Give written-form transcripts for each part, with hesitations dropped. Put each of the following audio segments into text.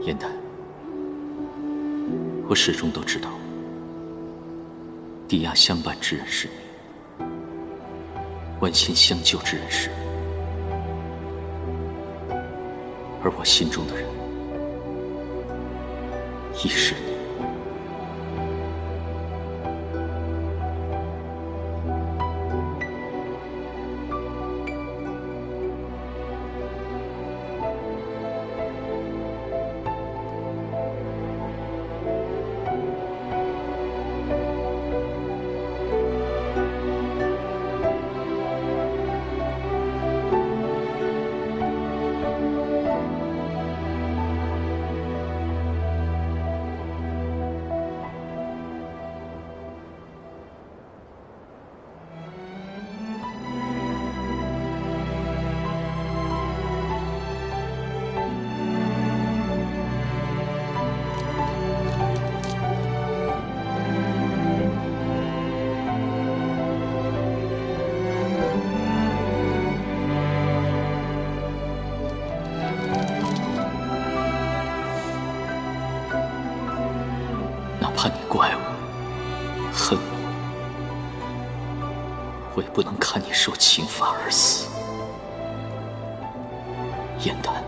燕丹，我始终都知道，抵押相伴之人是你，剜心相救之人是你，而我心中的人亦是你。哪怕你怪我、恨我，我也不能看你受刑罚而死。燕丹，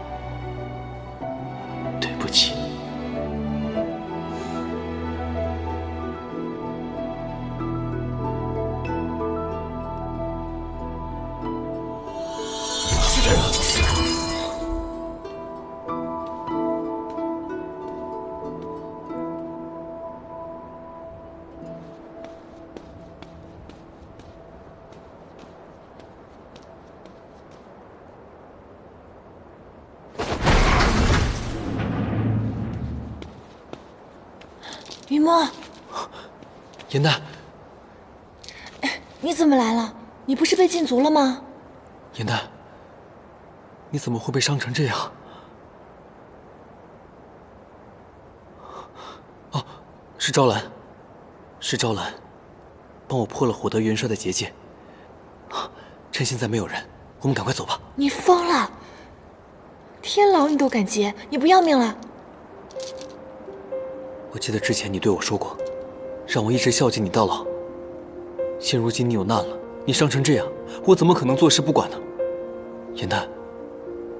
对不起。雨墨，严丹，你怎么来了？你不是被禁足了吗？严丹，你怎么会被伤成这样？哦，是昭兰，是昭兰，帮我破了火德元帅的结界。趁现在没有人，我们赶快走吧。你疯了！天牢你都敢劫，你不要命了？我记得之前你对我说过，让我一直孝敬你到老。现如今你有难了，你伤成这样，我怎么可能坐视不管呢？严丹，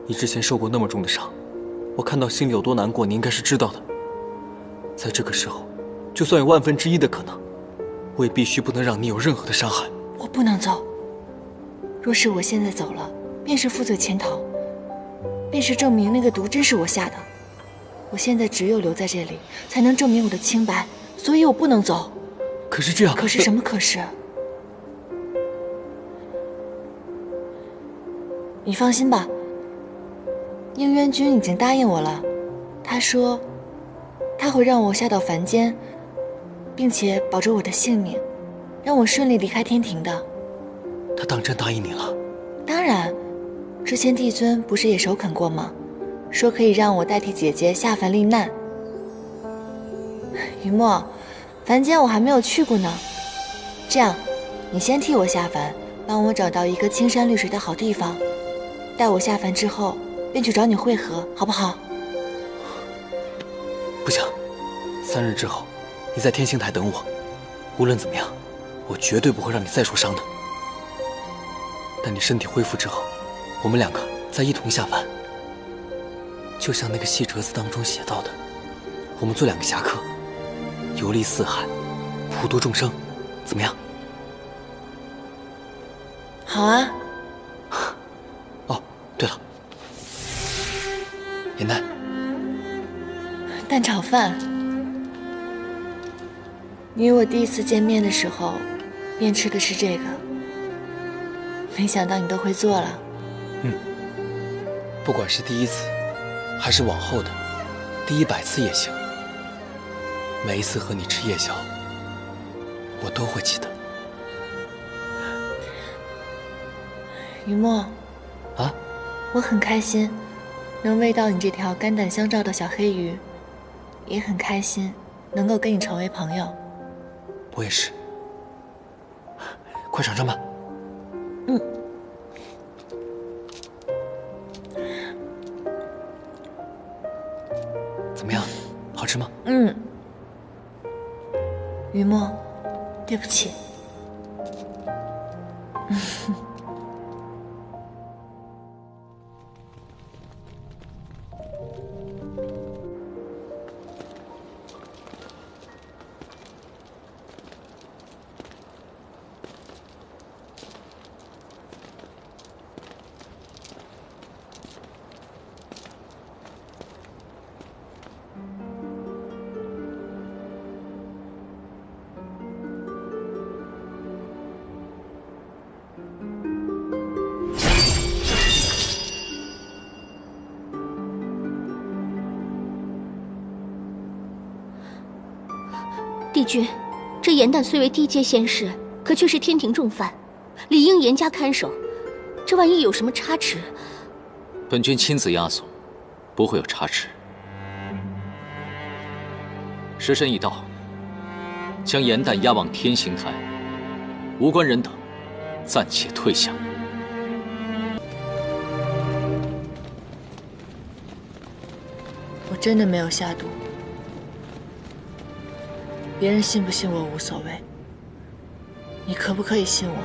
你之前受过那么重的伤，我看到心里有多难过，你应该是知道的。在这个时候，就算有1/1000的可能，我也必须不能让你有任何的伤害。我不能走。若是我现在走了，便是负罪潜逃，便是证明那个毒针是我下的。我现在只有留在这里，才能证明我的清白，所以我不能走。可是这样，可是什么可是？你放心吧，应渊君已经答应我了，他说他会让我下到凡间，并且保住我的性命，让我顺利离开天庭的。他当真答应你了？当然，之前帝尊不是也首肯过吗？说可以让我代替姐姐下凡历难。雨墨，凡间我还没有去过呢，这样，你先替我下凡，帮我找到一个青山绿水的好地方，待我下凡之后，便去找你会合，好不好？不行，3日之后，你在天星台等我。无论怎么样，我绝对不会让你再受伤的。待你身体恢复之后，我们2个再一同下凡。就像那个戏折子当中写到的，我们做2个侠客，游历四海，普度众生，怎么样？好啊。哦，对了，严丹，蛋炒饭。你与我第一次见面的时候，便吃的是这个，没想到你都会做了。不管是第1次，还是往后的第100次也行。每一次和你吃夜宵，我都会记得。雨墨，啊，我很开心能喂到你这条肝胆相照的小黑鱼，也很开心能够跟你成为朋友。我也是。快尝尝吧。雨墨，对不起。帝君，这严旦虽为低阶仙士，可却是天庭重犯，理应严加看守。这万一有什么差池，本君亲自押送，不会有差池。时辰已到，将严旦押往天刑台，无关人等暂且退下。我真的没有下毒。别人信不信我无所谓，你可不可以信我？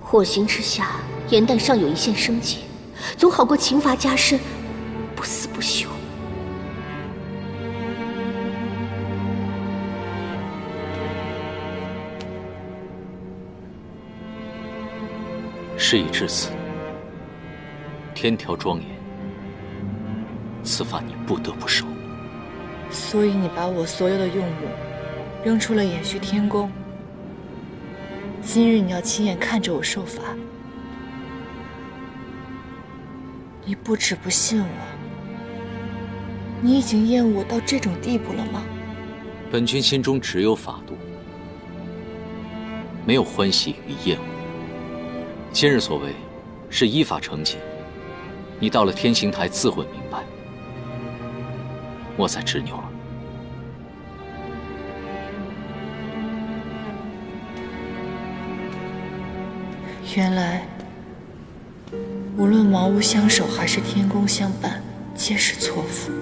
火刑之下，严旦尚有一线生机，总好过刑罚加深，不死不休。事已至此，天条庄严，此法你不得不受。所以你把我所有的用武扔出了延续天宫，今日你要亲眼看着我受罚。你不止不信我，你已经厌恶我到这种地步了吗？本君心中只有法度，没有欢喜与厌恶。今日所为是依法惩戒，你到了天刑台自会明白，莫再执拗了。原来，无论茅屋相守还是天宫相伴，皆是错付。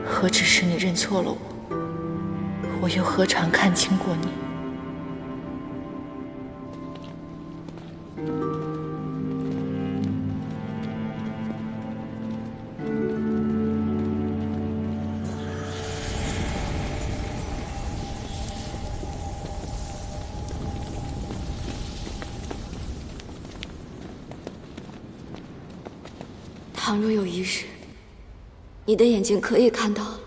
何止是你认错了我，我又何尝看清过你？倘若有一日，你的眼睛可以看到了，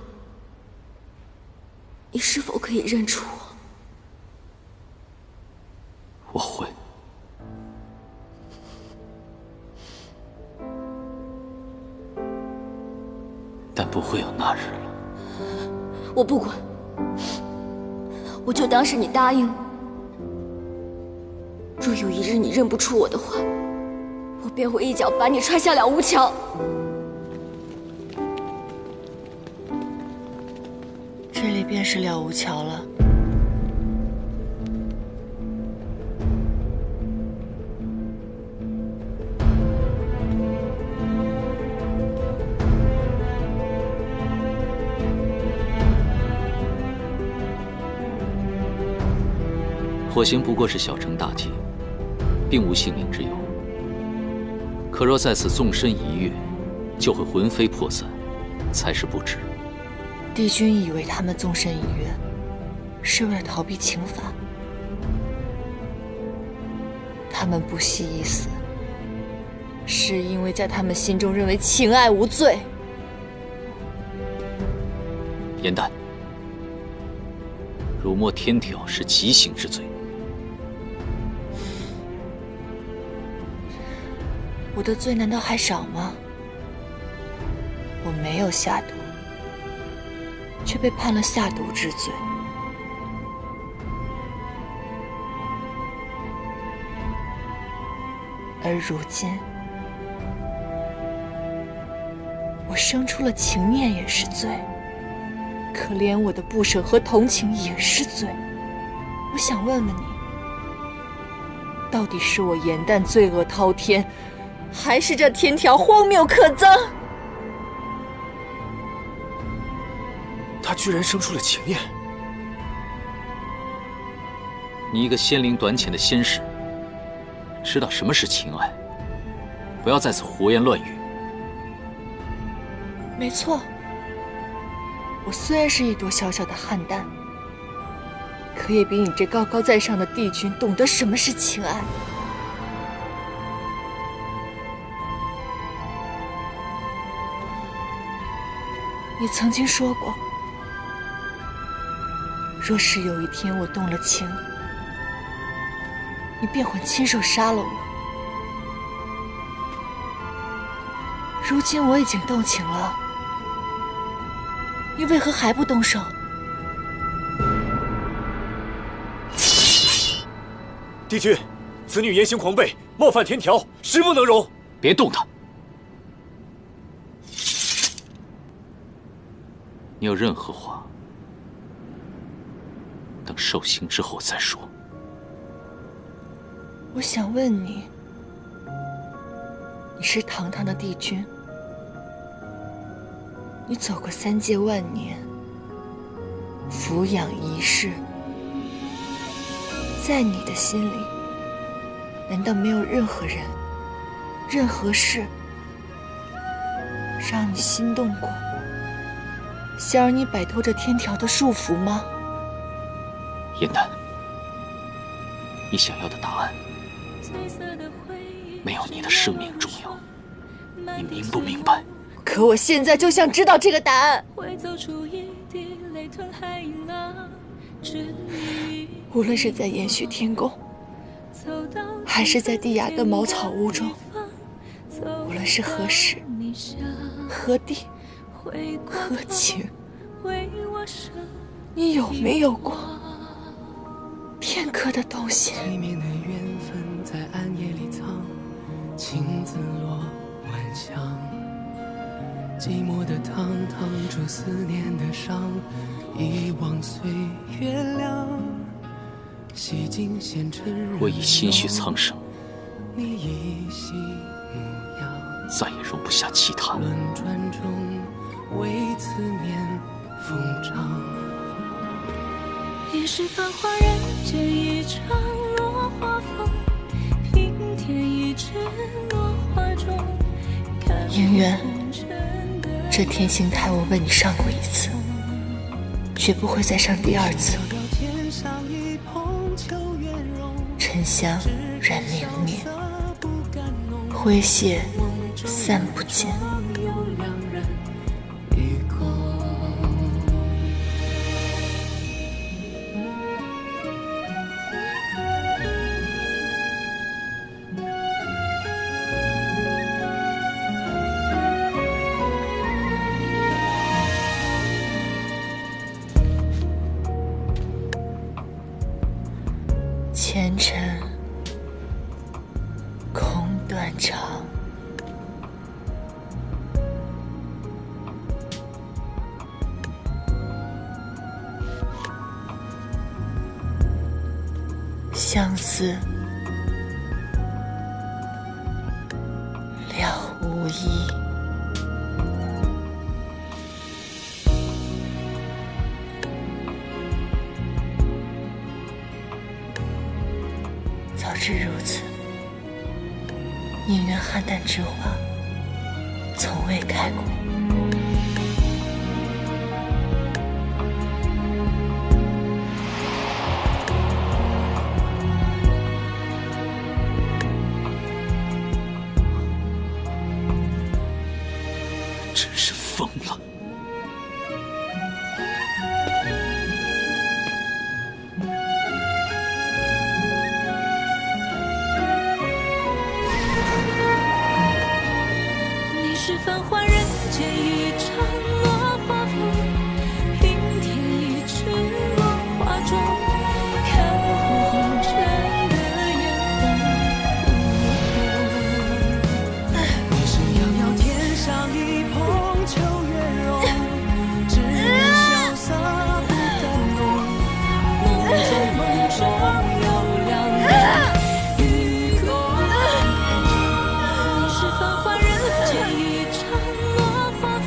你是否可以认出我？我会。但不会有那日了。我不管，我就当是你答应了。若有一日你认不出我的话，我便会一脚把你踹下了无桥。这里便是了无桥了。火刑不过是小惩大戒，并无性命之忧。可若在此纵身一跃，就会魂飞魄散，才是不值。帝君以为他们纵身一跃，是为了逃避刑罚。他们不惜一死，是因为在他们心中认为情爱无罪。严旦，辱没天条是极刑之罪。我的罪难道还少吗？我没有下毒，却被判了下毒之罪。而如今，我生出了情念也是罪，可连我的不舍和同情也是罪。我想问问你，到底是我严旦罪恶滔天，还是这天条荒谬可憎？他居然生出了情念。你一个仙龄短浅的仙士，知道什么是情爱？不要在此胡言乱语。没错，我虽然是一朵小小的邯郸，可也比你这高高在上的帝君懂得什么是情爱。你曾经说过，若是有一天我动了情，你便会亲手杀了我。如今我已经动情了，你为何还不动手？帝君，此女言行狂悖，冒犯天条，实不能容。别动她！你有任何话，等受刑之后再说。我想问你，你是堂堂的帝君，你走过3界万年，俯仰一世，在你的心里，难道没有任何人、任何事让你心动过，想让你摆脱这天条的束缚吗？燕丹，你想要的答案没有你的生命重要，你明不明白？可我现在就想知道这个答案。无论是在延续天宫，还是在地崖的茅草屋中，无论是何时、何地、何情，你有没有过片刻的动心？体面的缘分在暗夜里藏，情字落晚香，寂寞的汤烫出思念的伤，遗忘岁月凉，洗尽纤尘。我已心绪苍生，你依稀模样，再也容不下其他。轮转中为思念疯长。也是繁华人间一场落花风，平添一纸落花中。姻缘，这天星台我为你上过1次，绝不会再上第2次。沉香染明灭，灰屑散不尽。前尘空断肠，相思了无益。早知如此，宁愿邯郸之花从未开过。真是疯了！是繁华人间一场落花风，平添一纸落花中，看红尘的眼红。你是遥遥天上一捧秋月容，只愿潇洒不敢浓，梦中有两人与共。你是繁华人间一场落花风，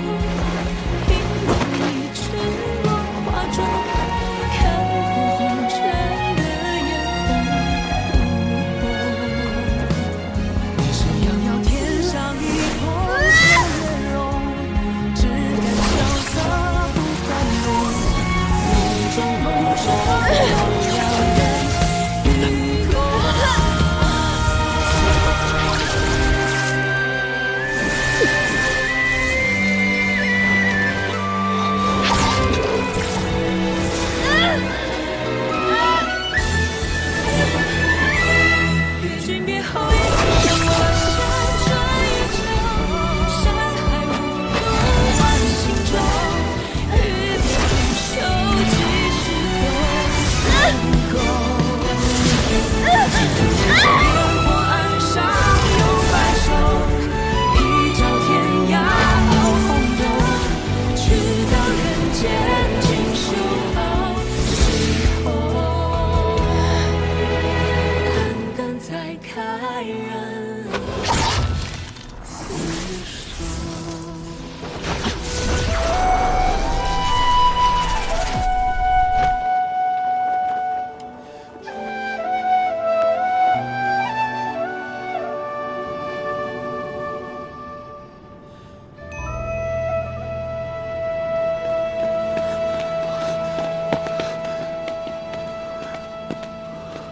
爱人。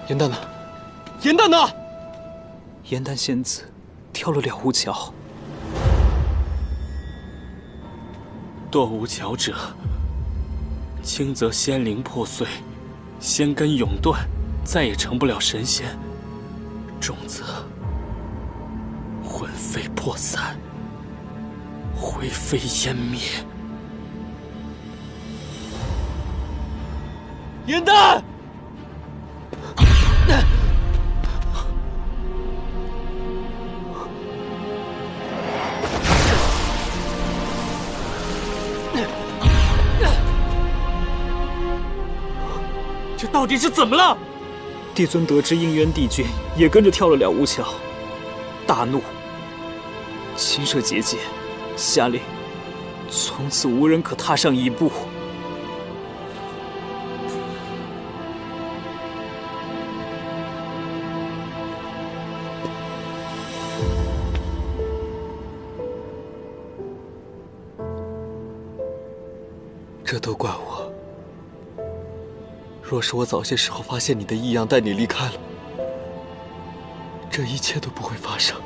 颜淡呢？颜淡呢？颜淡仙子跳了了无桥。堕无桥者，轻则仙灵破碎，仙根永断，再也成不了神仙；重则魂飞魄散，灰飞烟灭。颜淡！这到底是怎么了？帝尊得知应渊帝君也跟着跳了了无桥，大怒，亲赦结界，下令从此无人可踏上一步。这都怪我。若是我早些时候发现你的异样，带你离开了，这一切都不会发生。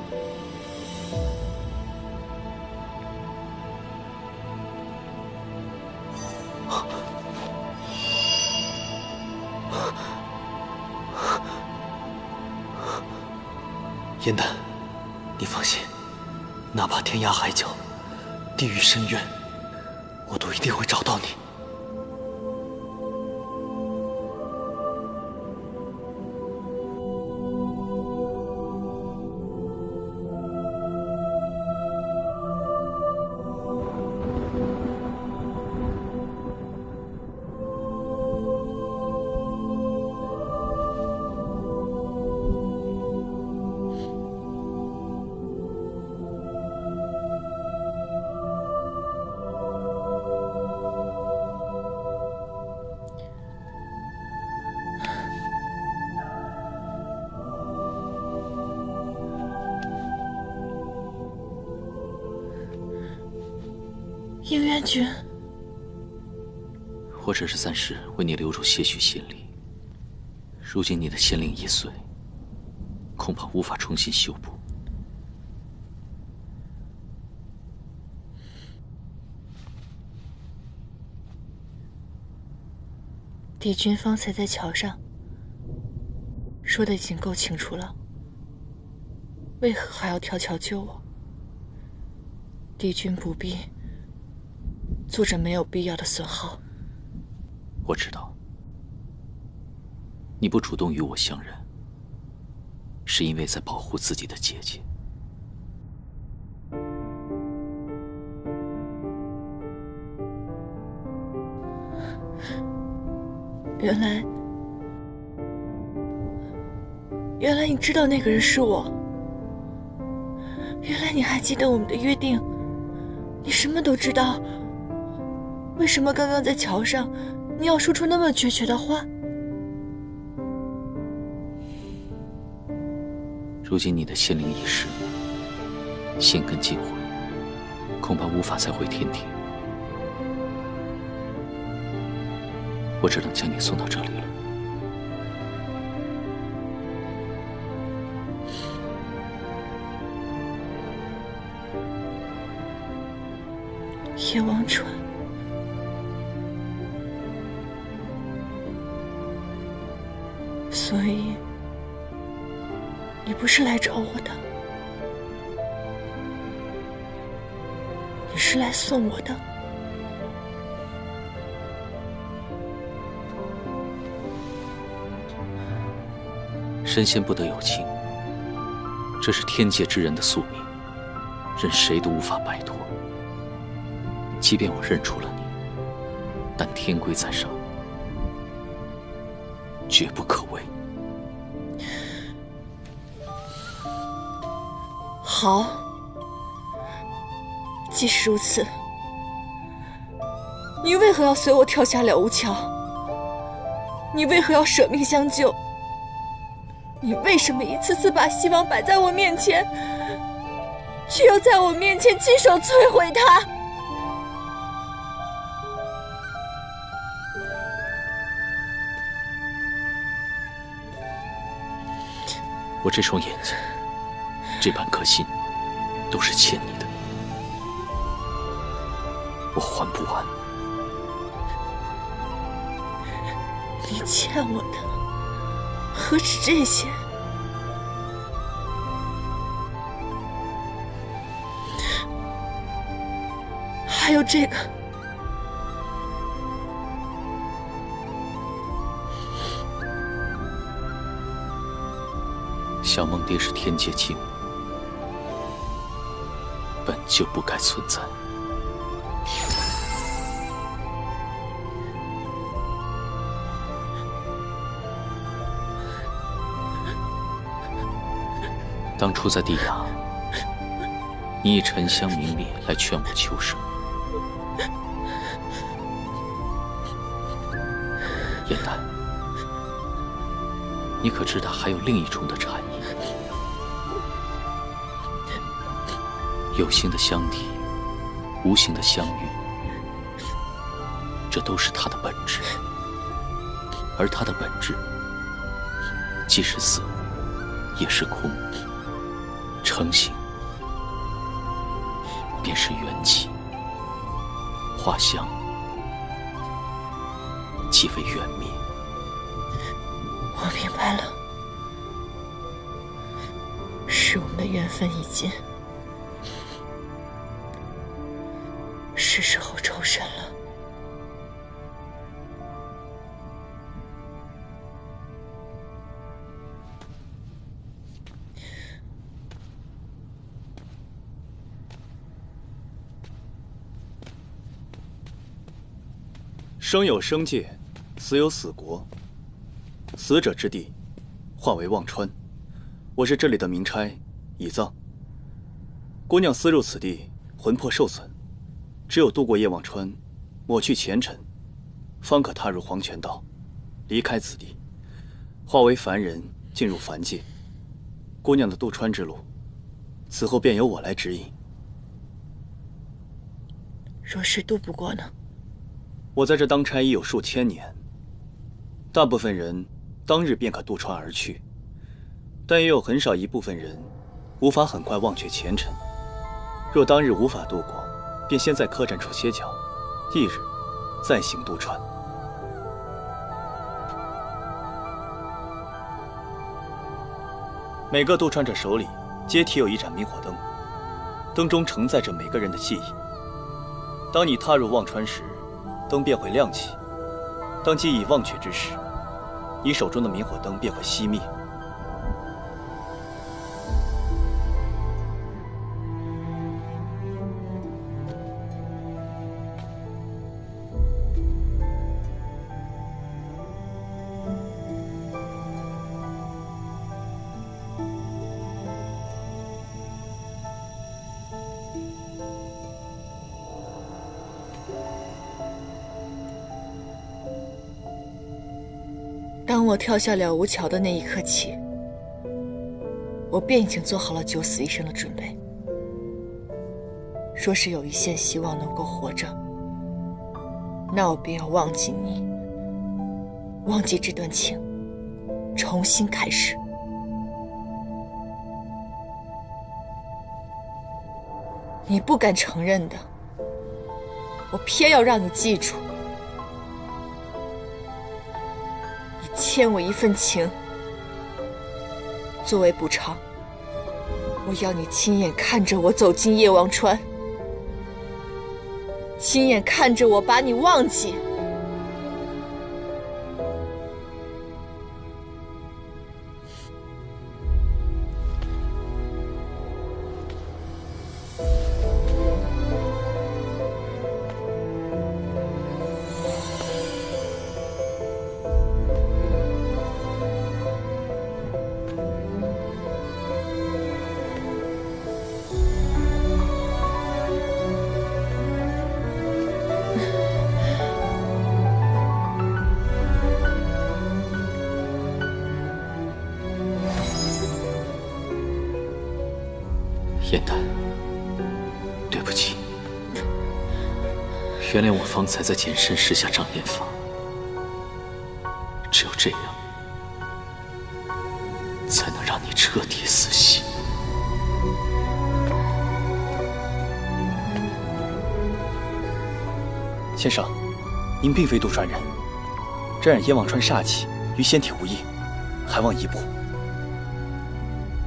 颜淡，你放心，哪怕天涯海角、地狱深渊，我都一定会找到你。应渊君，我只是暂时为你留住些许仙力。如今你的仙灵已碎，恐怕无法重新修补。帝君方才在桥上说的已经够清楚了，为何还要跳桥救我？帝君不必做着没有必要的损耗。我知道，你不主动与我相认，是因为在保护自己的姐姐。原来你知道那个人是我。原来你还记得我们的约定，你什么都知道。为什么刚刚在桥上，你要说出那么决绝的话？如今你的仙灵已逝，仙根尽毁，恐怕无法再回天庭。我只能将你送到这里了。叶王川，所以你不是来找我的，你是来送我的。神仙不得有情，这是天界之人的宿命，任谁都无法摆脱。即便我认出了你，但天规在上，绝不可违。好，即使如此，你为何要随我跳下了无桥？你为何要舍命相救？你为什么一次次把希望摆在我面前，却要在我面前亲手摧毁它？我这双眼睛，这半颗心，都是欠你的，我还不完。你欠我的何止这些？还有这个。小梦蝶是天界精，本就不该存在。当初在地崖，你以沉香明烈来劝我求生。燕丹，你可知道还有另一重的禅意？有形的相体，无形的相遇，这都是它的本质。而它的本质，既是色，也是空。成形便是缘起，化相即为缘灭。我明白了，是我们的缘分已尽，是时候抽身了。生有生界，死有死国。死者之地，化为忘川。我是这里的民差，已葬。姑娘私入此地，魂魄受损，只有渡过夜忘川，抹去前尘，方可踏入黄泉道，离开此地，化为凡人，进入凡界。姑娘的渡川之路，此后便由我来指引。若是渡不过呢？我在这当差已有数千年，大部分人当日便可渡船而去，但也有很少一部分人无法很快忘却前尘。若当日无法渡过，便先在客栈处歇脚，翌日再行渡船。每个渡船者手里皆提有一盏明火灯，灯中承载着每个人的记忆。当你踏入忘川时，灯便会亮起；当记忆忘却之时，你手中的明火灯便会熄灭。当我跳下了无桥的那一刻起，我便已经做好了九死一生的准备。若是有一线希望能够活着，那我便要忘记你，忘记这段情，重新开始。你不敢承认的，我偏要让你记住。欠我一份情，作为补偿，我要你亲眼看着我走进夜忘川，亲眼看着我把你忘记。燕丹，对不起，原谅我方才在简身施下障眼法。只有这样，才能让你彻底死心。先生，您并非渡川人，沾染燕望川煞气，与仙体无异，还望移步。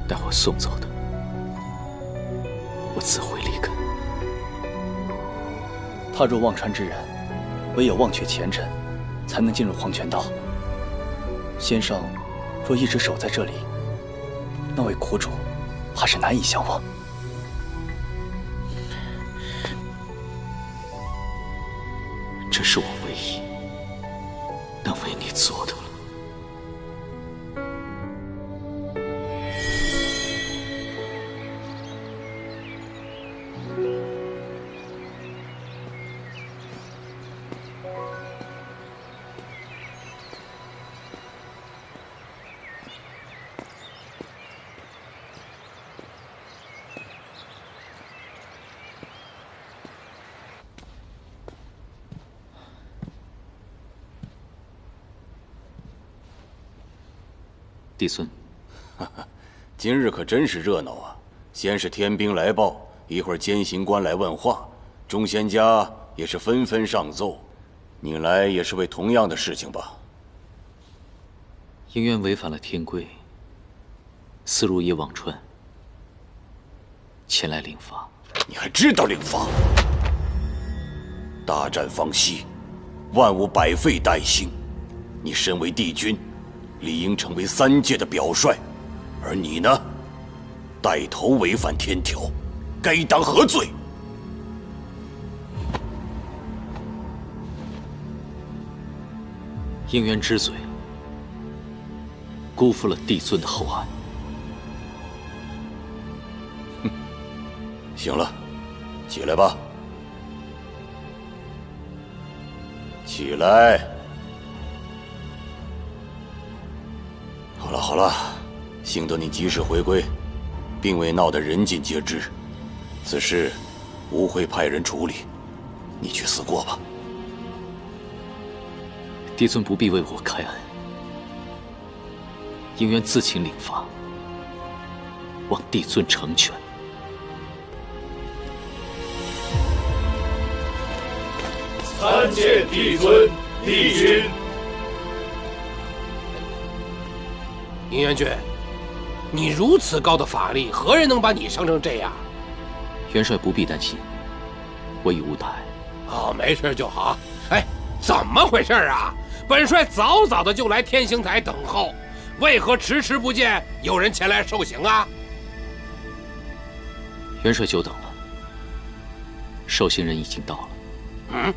待我送走的，我自会离开。踏入忘川之人，唯有忘却前尘，才能进入黄泉道。先生若一直守在这里，那位苦主怕是难以相忘。这是我唯一能为你做的了。帝孙，今日可真是热闹啊！先是天兵来报，一会儿监刑官来问话，众仙家也是纷纷上奏。你来也是为同样的事情吧？应渊违反了天规，私入夜忘川，前来领罚。你还知道领罚？大战方息，万物百废待兴。你身为帝君，理应成为3界的表率，而你呢，带头违反天条，该当何罪？应渊之罪，辜负了帝尊的厚爱。哼，行了，起来吧，起来。好了好了，幸得你及时回归，并未闹得人尽皆知。此事吾会派人处理，你去思过吧。帝尊不必为我开恩，应渊自请领罚，望帝尊成全。参见帝尊，帝君。宁渊君，你如此高的法力，何人能把你伤成这样？元帅不必担心，我已无大碍。哦，没事就好。哎，怎么回事啊？本帅早早的就来天刑台等候，为何迟迟不见有人前来受刑啊？元帅久等了，受刑人已经到了。嗯。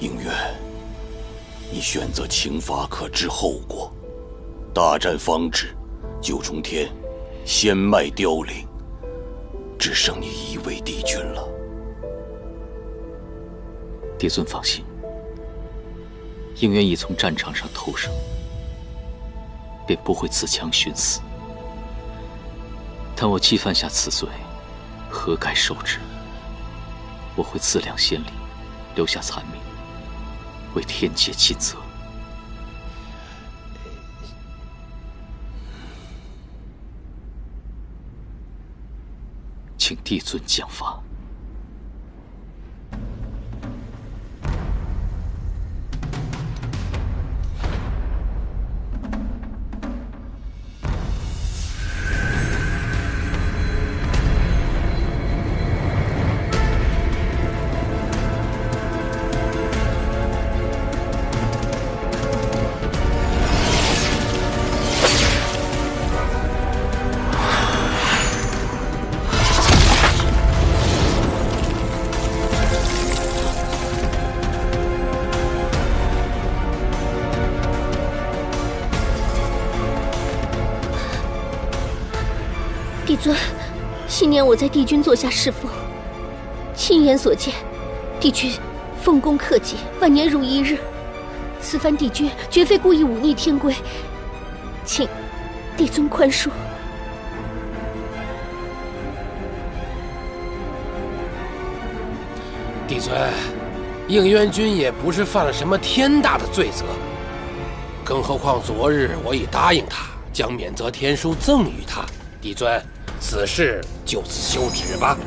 应渊，你选择轻罚可知后果。大战方止，九重天仙脉凋零，只剩你一位帝君了。帝尊放心，应渊已从战场上偷生，便不会自强寻死。但我既犯下此罪，何该受之？我会自量先例，留下残命，为天界尽责。请帝尊降罚。尊，昔年我在帝君座下侍奉，亲眼所见，帝君奉公克己，万年如一日。此番帝君绝非故意忤逆天规，请帝尊宽恕。帝尊，应渊君也不是犯了什么天大的罪责，更何况昨日我已答应他，将免责天书赠予他。帝尊，此事就此休止吧。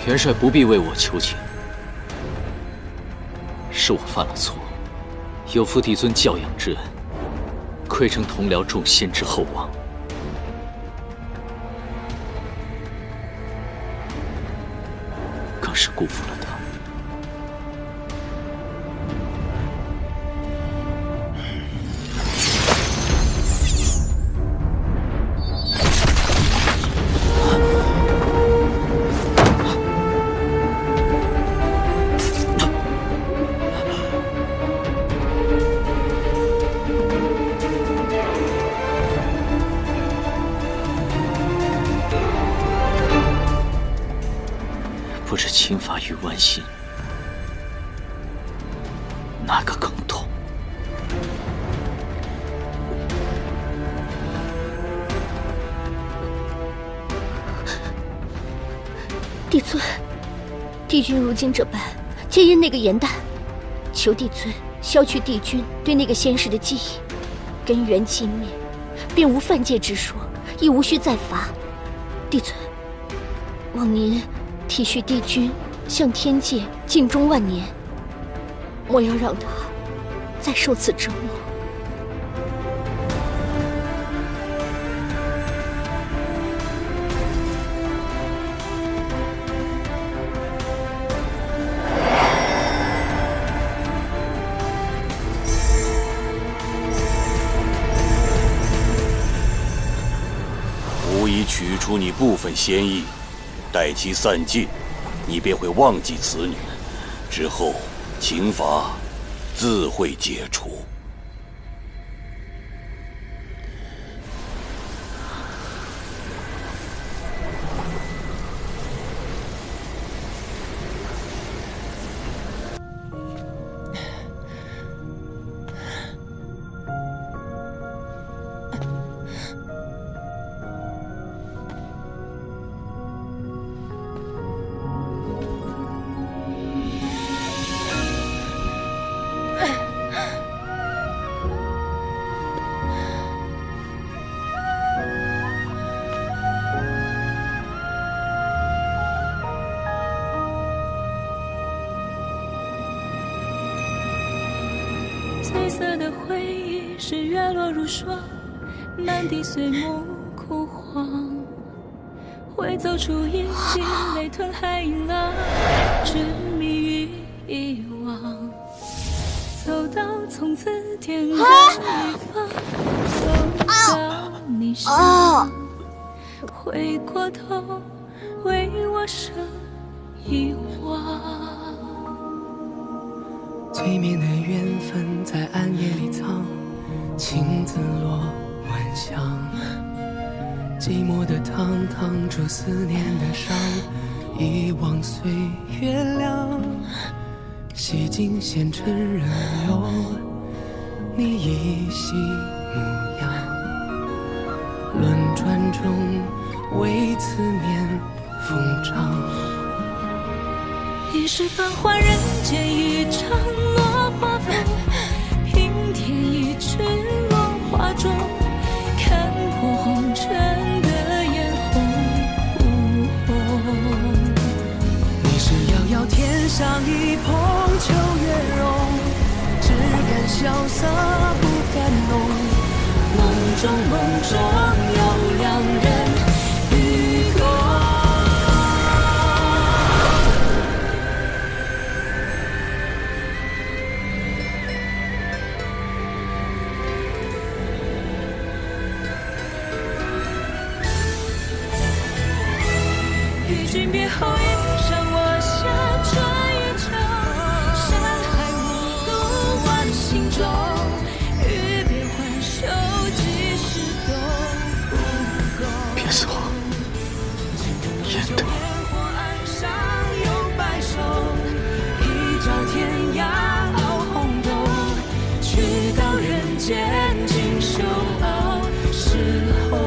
元帅不必为我求情，是我犯了错，有负帝尊教养之恩，亏称同僚众先知厚望，更是辜负了他。不知侵伐于剜心，哪个更痛？帝尊，帝君如今这般，皆因那个严旦，求帝尊消去帝君对那个仙士的记忆，根源尽灭，便无犯戒之说，亦无需再罚。帝尊，望您体恤帝君向天界尽忠万年，莫要让他再受此折磨。吾已取出你部分仙意，待其散尽，你便会忘记此女，之后刑罚自会解除。褪色的回忆是月落如霜，满地碎木枯黄，会走出一季雷吞海银浪，执迷于遗忘，走到从此天各一方，走到你身旁，回过头为我生遗忘。催眠的缘分在暗夜里藏，情字落晚香，寂寞的汤烫出思念的伤，遗忘岁月凉，洗尽纤尘人流，你依稀模样，轮转中为思念疯长。一世繁华人间一场落花风，平添一池落花中，看破红尘的眼红。你是遥遥天上一捧秋月容，只敢萧瑟不敢浓，梦中有两人与共。与君别后，一生我相眼睛修好时候。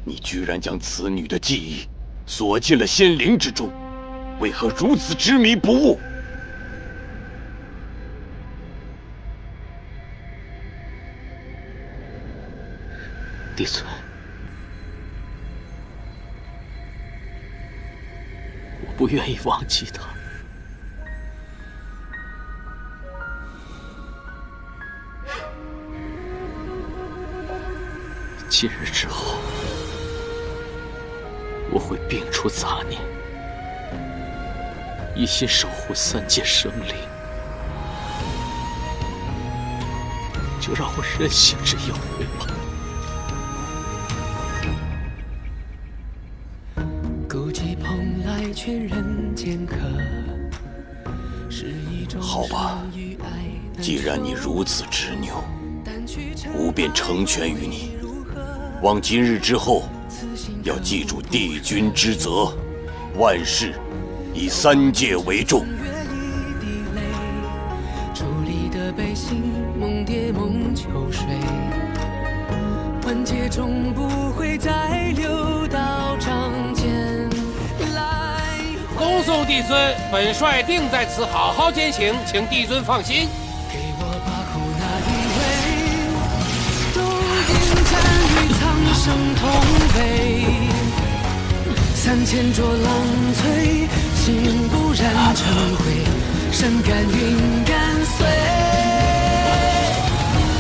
你居然将此女的记忆锁进了仙灵之中，为何如此执迷不悟？帝尊，我不愿意忘记她。今日之后，我会摒除杂念，一心守护三界生灵。就让我任性这一回吧。孤寂蓬莱劝人间客，是一种好吧，既然你如此执拗，吾便成全于你。望今日之后，要记住帝君之责，万事以三界为重。伫立的悲喜，梦蝶梦秋水，万劫终不会再流到掌间来。恭送帝尊，本帅定在此好好践行，请帝尊放心。给我把苦那一位，都应战于苍生同悲。3000浊浪摧，心不染成灰，身甘云干碎。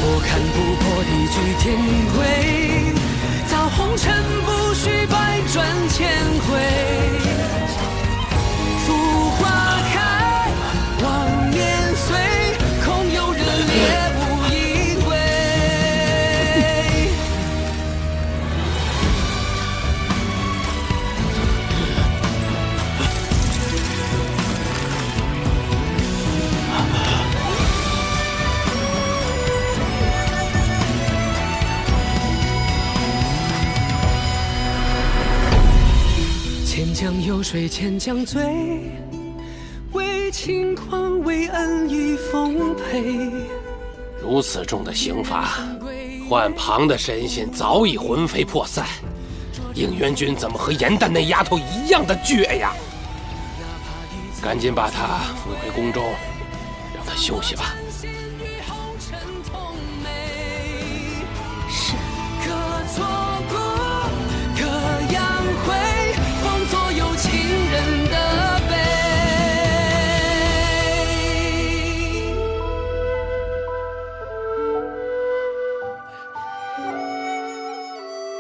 我看不破地居天规，造红尘不须百转千回。浮花开，望年岁，空有人烈无一归。千江有水千江醉，为轻狂为恩与奉陪。如此重的刑罚，换旁的神仙早已魂飞魄散。应元君怎么和严旦那丫头一样的倔呀？赶紧把她扶回宫中，让她休息吧。